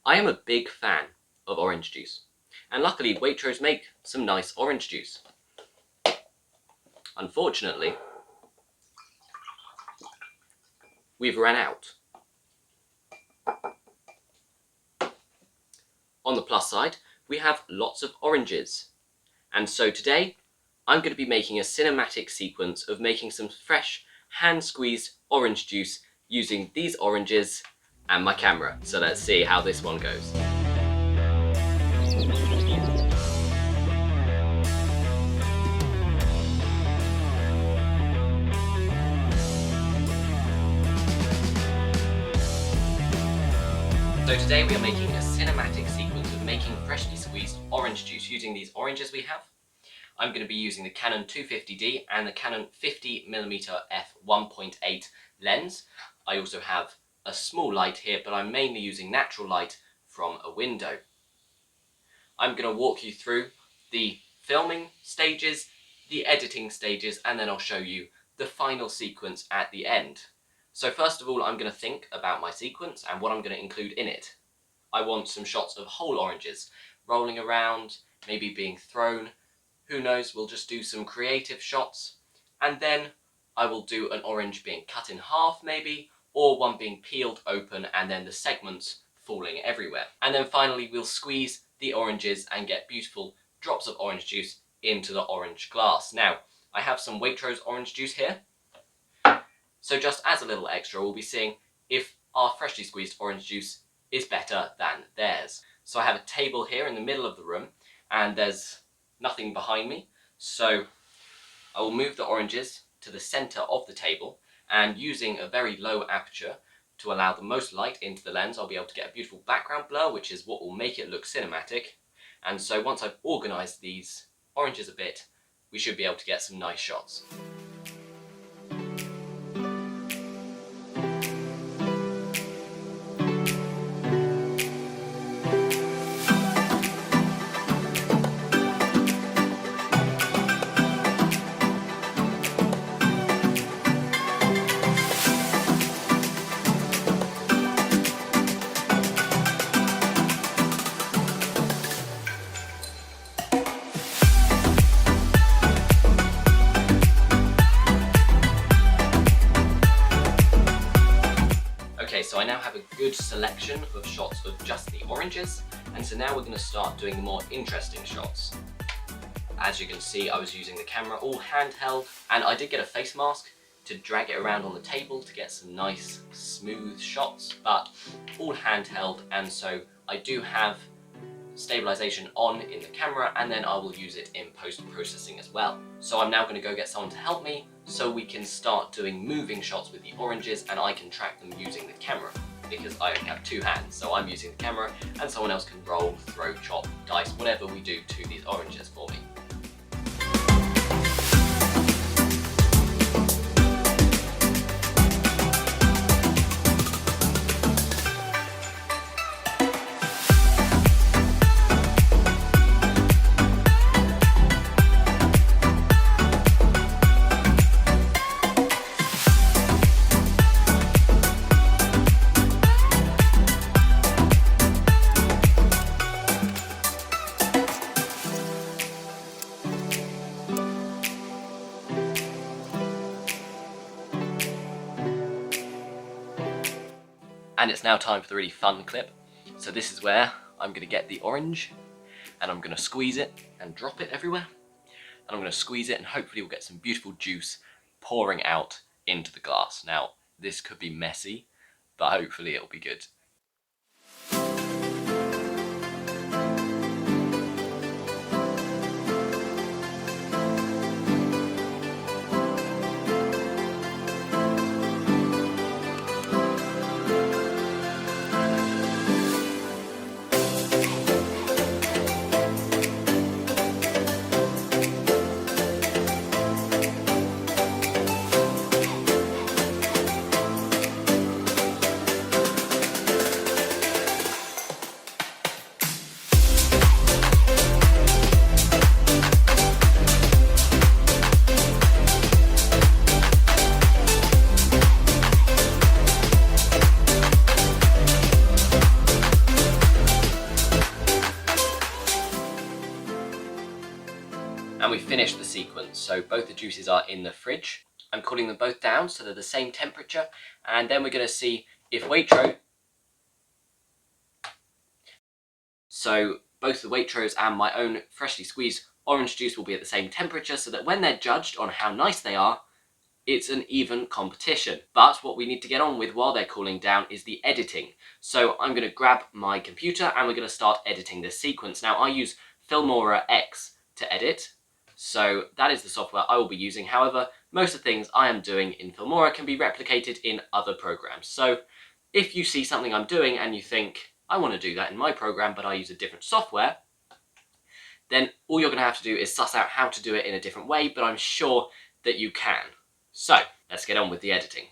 I am a big fan of orange juice, and luckily Waitrose make some nice orange juice. Unfortunately, we've run out. On the plus side, we have lots of oranges, and so today I'm going to be making a cinematic sequence of making some fresh hand-squeezed orange juice using these oranges and my camera. So let's see how this one goes. So today we are making a cinematic sequence of making freshly squeezed orange juice using these oranges we have. I'm going to be using the Canon 250D and the Canon 50mm f1.8 lens. I also have a small light here, but I'm mainly using natural light from a window. I'm going to walk you through the filming stages, the editing stages, and then I'll show you the final sequence at the end. So first of all, I'm going to think about my sequence and what I'm going to include in it. I want some shots of whole oranges rolling around, maybe being thrown. Who knows, we'll just do some creative shots. And then I will do an orange being cut in half maybe, or one being peeled open and then the segments falling everywhere. And then finally we'll squeeze the oranges and get beautiful drops of orange juice into the orange glass. Now, I have some Waitrose orange juice here. So just as a little extra, we'll be seeing if our freshly squeezed orange juice is better than theirs. So I have a table here in the middle of the room and there's nothing behind me. So I will move the oranges to the center of the table, and using a very low aperture to allow the most light into the lens, I'll be able to get a beautiful background blur, which is what will make it look cinematic. And so once I've organized these oranges a bit, we should be able to get some nice shots. Okay, so I now have a good selection of shots of just the oranges, and so now we're going to start doing the more interesting shots. As you can see, I was using the camera all handheld, and I did get a face mask to drag it around on the table to get some nice smooth shots, but all handheld, and so I do have stabilization on in the camera, and then I will use it in post-processing as well. So I'm now going to go get someone to help me so we can start doing moving shots with the oranges and I can track them using the camera, because I only have two hands, so I'm using the camera and someone else can roll, throw, chop, dice, whatever we do to these oranges for me. And it's now time for the really fun clip. So this is where I'm going to get the orange and I'm going to squeeze it and drop it everywhere. And I'm going to squeeze it and hopefully we'll get some beautiful juice pouring out into the glass. Now, this could be messy, but hopefully it'll be good. we've finished the sequence, so both the juices are in the fridge. I'm cooling them both down so they're the same temperature, and then we're going to see if Waitrose... So both the Waitrose and my own freshly squeezed orange juice will be at the same temperature, so that when they're judged on how nice they are, it's an even competition. But what we need to get on with while they're cooling down is the editing. So I'm going to grab my computer and we're going to start editing this sequence. Now I use Filmora X to edit, so that is the software I will be using. However, most of the things I am doing in Filmora can be replicated in other programs. So if you see something I'm doing and you think, I want to do that in my program but I use a different software, then all you're going to have to do is suss out how to do it in a different way, but I'm sure that you can. So, let's get on with the editing.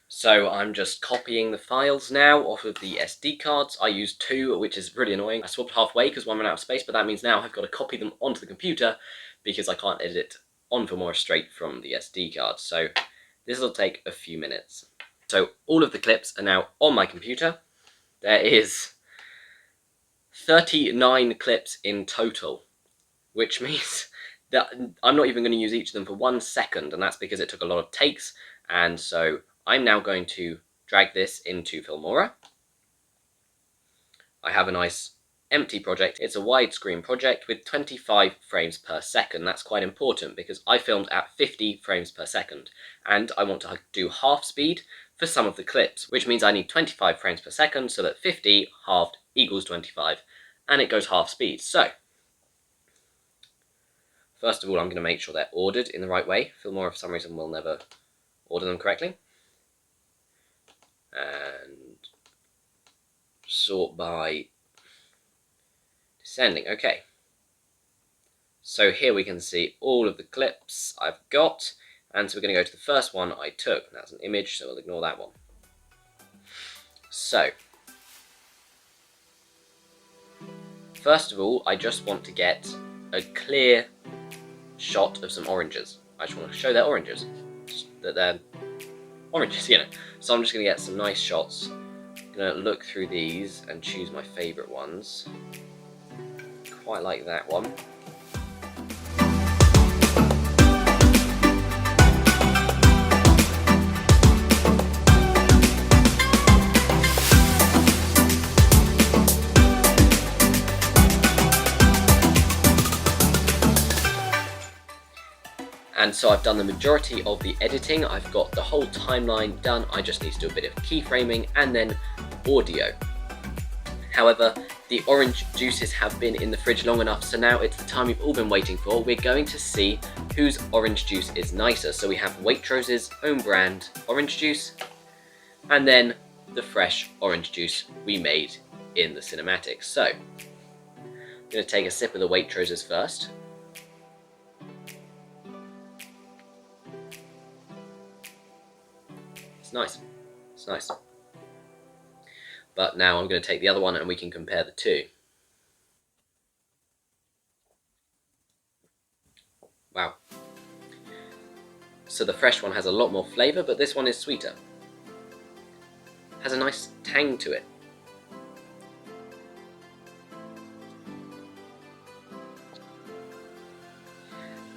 So I'm just copying the files now off of the SD cards. I used 2, which is really annoying. I swapped halfway because one ran out of space, but that means now I've got to copy them onto the computer because I can't edit it on Filmora straight from the SD card. So this will take a few minutes. So all of the clips are now on my computer. There is 39 clips in total, which means that I'm not even going to use each of them for 1 second, and that's because it took a lot of takes. And so I'm now going to drag this into Filmora. I have a nice empty project. It's a widescreen project with 25 frames per second. That's quite important because I filmed at 50 frames per second, and I want to do half speed for some of the clips, which means I need 25 frames per second, so that 50 halved equals 25, and it goes half speed. So first of all, I'm going to make sure they're ordered in the right way. Filmora, for some reason, will never order them correctly. And sort by descending. Okay. So here we can see all of the clips I've got. And so we're going to go to the first one I took. That's an image, so we'll ignore that one. So, first of all, I just want to get a clear shot of some oranges. I just want to show they're oranges. That they're oranges, you know. So I'm just going to get some nice shots. I'm going to look through these and choose my favourite ones. Quite like that one. And so I've done the majority of the editing. I've got the whole timeline done. I just need to do a bit of keyframing and then audio. However, the orange juices have been in the fridge long enough, so now it's the time we've all been waiting for. We're going to see whose orange juice is nicer. So we have Waitrose's own brand orange juice, and then the fresh orange juice we made in the cinematics. So I'm going to take a sip of the Waitrose's first. It's nice. It's nice. But now I'm going to take the other one and we can compare the two. Wow. So the fresh one has a lot more flavour, but this one is sweeter. Has a nice tang to it.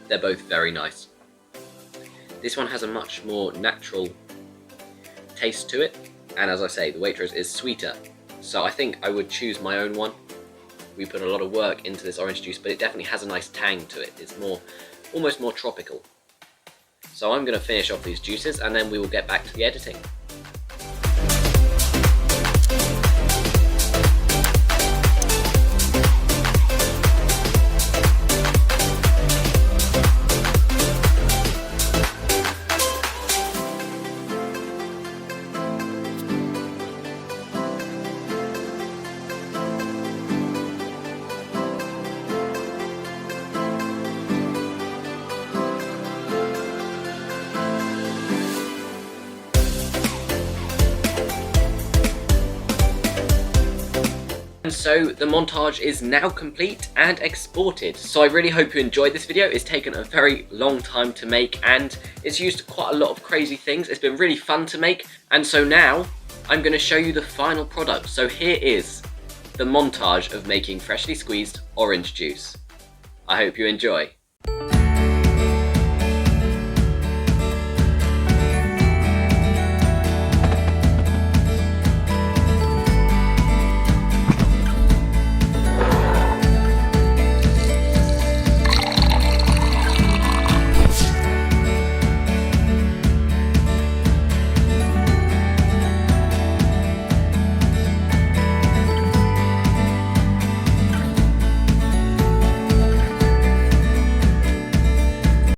They're both very nice. This one has a much more natural taste to it, and as I say, the Waitrose is sweeter, so I think I would choose my own one. We put a lot of work into this orange juice, but it definitely has a nice tang to it. It's almost more tropical. So I'm going to finish off these juices and then we will get back to the editing. And so the montage is now complete and exported. So I really hope you enjoyed this video. It's taken a very long time to make and it's used quite a lot of crazy things. It's been really fun to make. And so now I'm going to show you the final product. So here is the montage of making freshly squeezed orange juice. I hope you enjoy.